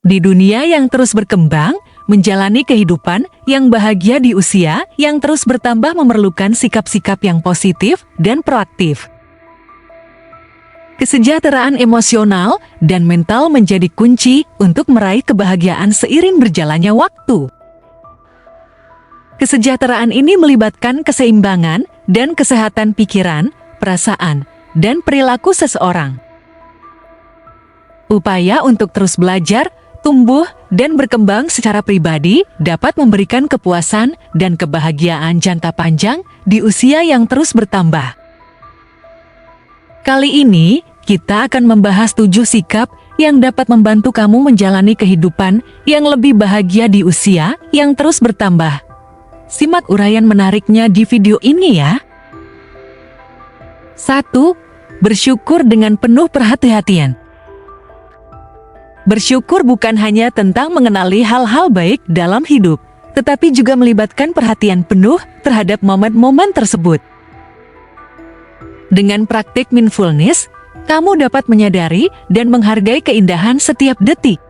Di dunia yang terus berkembang, menjalani kehidupan yang bahagia di usia yang terus bertambah memerlukan sikap-sikap yang positif dan proaktif. Kesejahteraan emosional dan mental menjadi kunci untuk meraih kebahagiaan seiring berjalannya waktu. Kesejahteraan ini melibatkan keseimbangan dan kesehatan pikiran, perasaan, dan perilaku seseorang. Upaya untuk terus belajar, tumbuh, dan berkembang secara pribadi dapat memberikan kepuasan dan kebahagiaan jangka panjang di usia yang terus bertambah. Kali ini, kita akan membahas 7 sikap yang dapat membantu kamu menjalani kehidupan yang lebih bahagia di usia yang terus bertambah. Simak uraian menariknya di video ini ya. 1. Bersyukur dengan penuh perhati-hatian. Bersyukur bukan hanya tentang mengenali hal-hal baik dalam hidup, tetapi juga melibatkan perhatian penuh terhadap momen-momen tersebut. Dengan praktik mindfulness, kamu dapat menyadari dan menghargai keindahan setiap detik.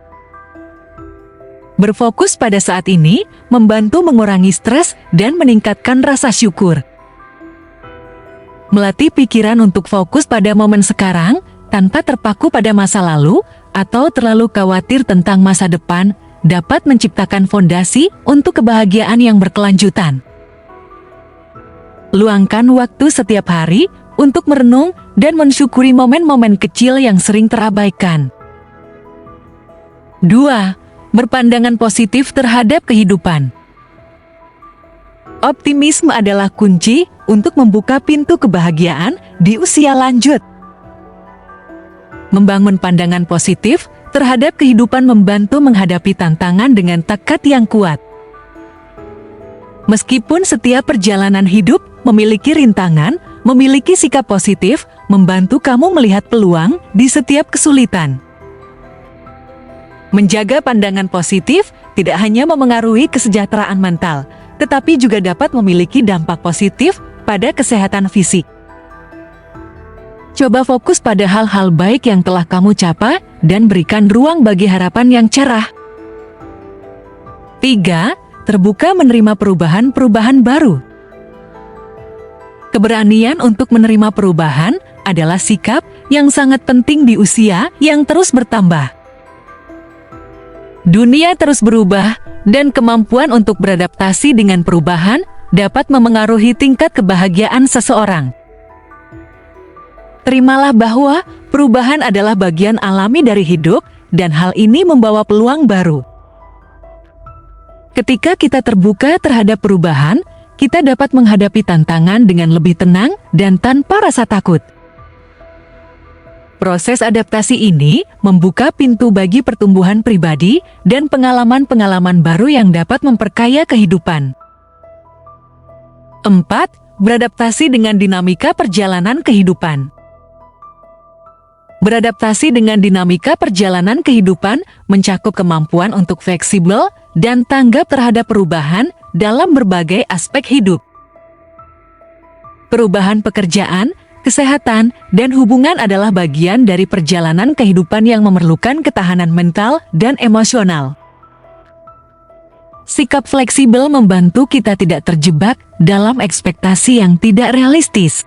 Berfokus pada saat ini membantu mengurangi stres dan meningkatkan rasa syukur. Melatih pikiran untuk fokus pada momen sekarang tanpa terpaku pada masa lalu atau terlalu khawatir tentang masa depan dapat menciptakan fondasi untuk kebahagiaan yang berkelanjutan. Luangkan waktu setiap hari untuk merenung dan mensyukuri momen-momen kecil yang sering terabaikan. 2. Berpandangan positif terhadap kehidupan. Optimisme adalah kunci untuk membuka pintu kebahagiaan di usia lanjut. Membangun pandangan positif terhadap kehidupan membantu menghadapi tantangan dengan tekad yang kuat. Meskipun setiap perjalanan hidup memiliki rintangan, memiliki sikap positif membantu kamu melihat peluang di setiap kesulitan. Menjaga pandangan positif tidak hanya memengaruhi kesejahteraan mental, tetapi juga dapat memiliki dampak positif pada kesehatan fisik. Coba fokus pada hal-hal baik yang telah kamu capai dan berikan ruang bagi harapan yang cerah. 3. Terbuka menerima perubahan-perubahan baru. Keberanian untuk menerima perubahan adalah sikap yang sangat penting di usia yang terus bertambah. Dunia terus berubah, dan kemampuan untuk beradaptasi dengan perubahan dapat memengaruhi tingkat kebahagiaan seseorang. Terimalah bahwa perubahan adalah bagian alami dari hidup, dan hal ini membawa peluang baru. Ketika kita terbuka terhadap perubahan, kita dapat menghadapi tantangan dengan lebih tenang dan tanpa rasa takut. Proses adaptasi ini membuka pintu bagi pertumbuhan pribadi dan pengalaman-pengalaman baru yang dapat memperkaya kehidupan. 4. Beradaptasi dengan dinamika perjalanan kehidupan. Beradaptasi dengan dinamika perjalanan kehidupan mencakup kemampuan untuk fleksibel dan tanggap terhadap perubahan dalam berbagai aspek hidup. Perubahan pekerjaan, kesehatan, dan hubungan adalah bagian dari perjalanan kehidupan yang memerlukan ketahanan mental dan emosional. Sikap fleksibel membantu kita tidak terjebak dalam ekspektasi yang tidak realistis.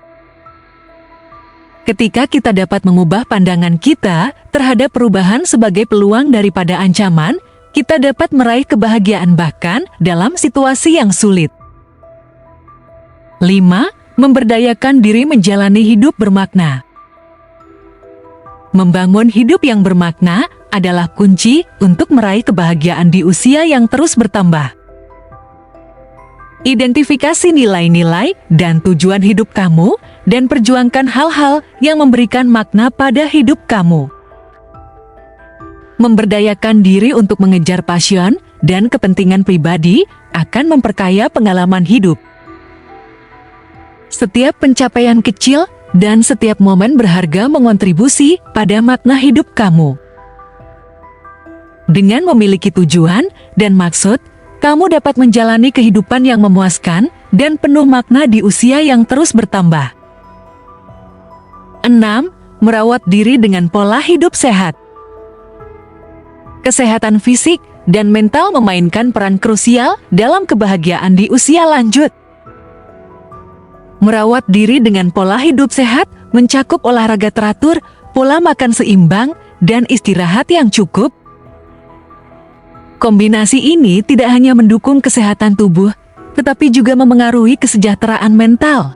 Ketika kita dapat mengubah pandangan kita terhadap perubahan sebagai peluang daripada ancaman, kita dapat meraih kebahagiaan bahkan dalam situasi yang sulit. 5. Memberdayakan diri menjalani hidup bermakna. Membangun hidup yang bermakna adalah kunci untuk meraih kebahagiaan di usia yang terus bertambah. Identifikasi nilai-nilai dan tujuan hidup kamu, dan perjuangkan hal-hal yang memberikan makna pada hidup kamu. Memberdayakan diri untuk mengejar passion dan kepentingan pribadi akan memperkaya pengalaman hidup. Setiap pencapaian kecil dan setiap momen berharga mengontribusi pada makna hidup kamu. Dengan memiliki tujuan dan maksud, kamu dapat menjalani kehidupan yang memuaskan dan penuh makna di usia yang terus bertambah. 6. Merawat diri dengan pola hidup sehat. Kesehatan fisik dan mental memainkan peran krusial dalam kebahagiaan di usia lanjut. Merawat diri dengan pola hidup sehat mencakup olahraga teratur, pola makan seimbang, dan istirahat yang cukup. Kombinasi ini tidak hanya mendukung kesehatan tubuh, tetapi juga memengaruhi kesejahteraan mental.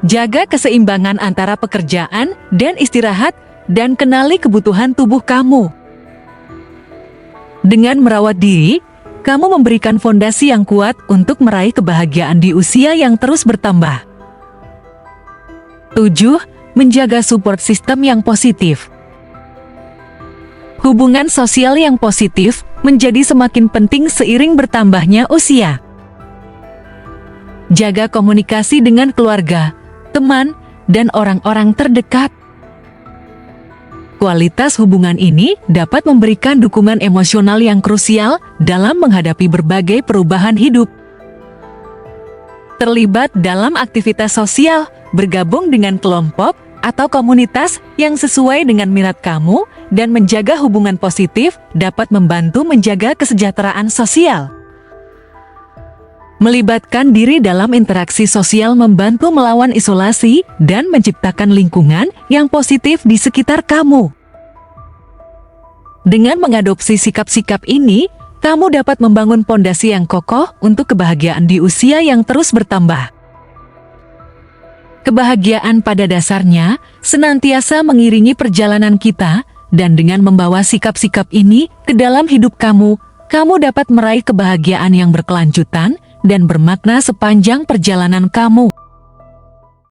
Jaga keseimbangan antara pekerjaan dan istirahat, dan kenali kebutuhan tubuh kamu. Dengan merawat diri, kamu memberikan fondasi yang kuat untuk meraih kebahagiaan di usia yang terus bertambah. 7. Menjaga support system yang positif. Hubungan sosial yang positif menjadi semakin penting seiring bertambahnya usia. Jaga komunikasi dengan keluarga, teman, dan orang-orang terdekat. Kualitas hubungan ini dapat memberikan dukungan emosional yang krusial dalam menghadapi berbagai perubahan hidup. Terlibat dalam aktivitas sosial, bergabung dengan kelompok atau komunitas yang sesuai dengan minat kamu, dan menjaga hubungan positif dapat membantu menjaga kesejahteraan sosial. Melibatkan diri dalam interaksi sosial membantu melawan isolasi dan menciptakan lingkungan yang positif di sekitar kamu. Dengan mengadopsi sikap-sikap ini, kamu dapat membangun pondasi yang kokoh untuk kebahagiaan di usia yang terus bertambah. Kebahagiaan pada dasarnya senantiasa mengiringi perjalanan kita, dan dengan membawa sikap-sikap ini ke dalam hidup kamu, kamu dapat meraih kebahagiaan yang berkelanjutan dan bermakna sepanjang perjalanan kamu.